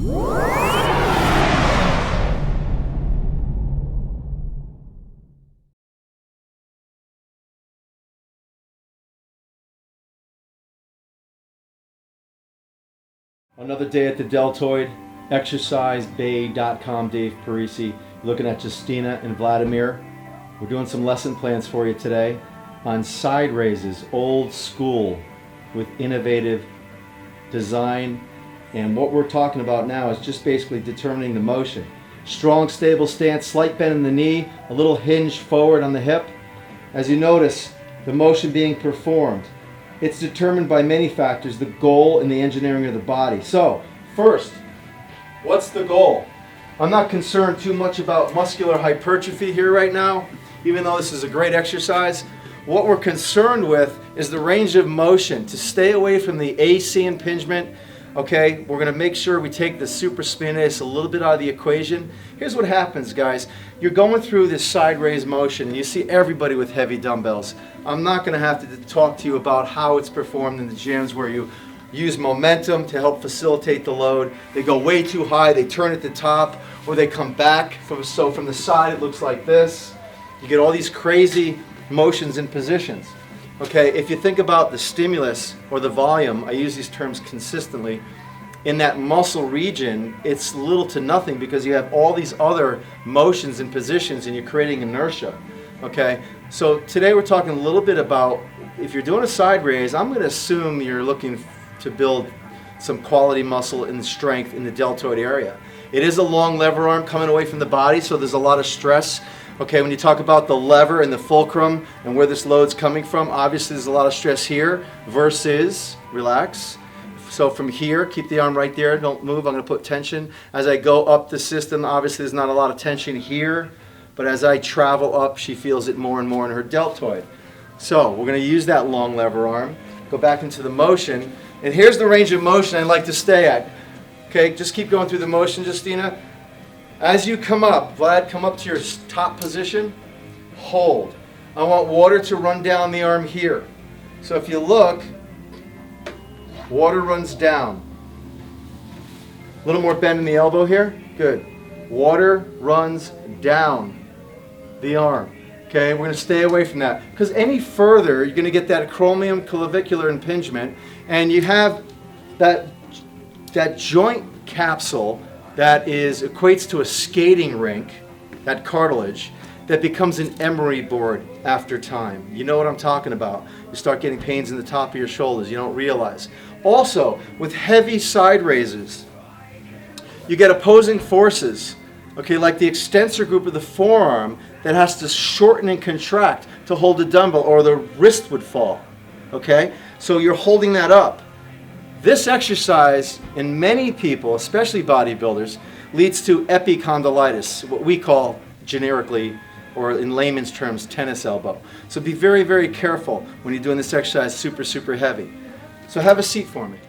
Another day at the Deltoid, exercisebay.com, Dave Parisi, looking at Justina and Vladimir. We're doing some lesson plans for you today on side raises, old school with innovative design. And what we're talking about now is just basically determining the motion. Strong, stable stance, slight bend in the knee, a little hinge forward on the hip. As you notice, the motion being performed, it's determined by many factors, the goal and the engineering of the body. So, first, what's the goal? I'm not concerned too much about muscular hypertrophy here right now, even though this is a great exercise. What we're concerned with is the range of motion, to stay away from the AC impingement. Okay, we're going to make sure we take the supraspinatus a little bit out of the equation. Here's what happens, guys. You're going through this side raise motion, and you see everybody with heavy dumbbells. I'm not going to have to talk to you about how it's performed in the gyms where you use momentum to help facilitate the load. They go way too high, they turn at the top, or they come back. So from the side, it looks like this. You get all these crazy motions and positions. Okay, if you think about the stimulus or the volume, I use these terms consistently, in that muscle region, it's little to nothing because you have all these other motions and positions and you're creating inertia. Okay, so today we're talking a little bit about, if you're doing a side raise, I'm going to assume you're looking to build some quality muscle and strength in the deltoid area. It is a long lever arm coming away from the body, so there's a lot of stress. Okay, when you talk about the lever and the fulcrum and where this load's coming from, obviously there's a lot of stress here versus, relax. So from here, keep the arm right there, don't move, I'm going to put tension. As I go up the system, obviously there's not a lot of tension here, but as I travel up, she feels it more and more in her deltoid. So we're going to use that long lever arm, go back into the motion, and here's the range of motion I'd like to stay at. Okay, just keep going through the motion, Justina. As you come up, Vlad, come up to your top position, hold. I want water to run down the arm here. So if you look, water runs down. A little more bend in the elbow here, good. Water runs down the arm. Okay, we're going to stay away from that because any further, you're going to get that acromion clavicular impingement, and you have that joint capsule that equates to a skating rink, that cartilage, that becomes an emery board after time. You know what I'm talking about. You start getting pains in the top of your shoulders, you don't realize. Also, with heavy side raises, you get opposing forces, okay, like the extensor group of the forearm that has to shorten and contract to hold the dumbbell or the wrist would fall, okay? So you're holding that up. This exercise, in many people, especially bodybuilders, leads to epicondylitis, what we call generically, or in layman's terms, tennis elbow. So be very, very careful when you're doing this exercise super, super heavy. So have a seat for me.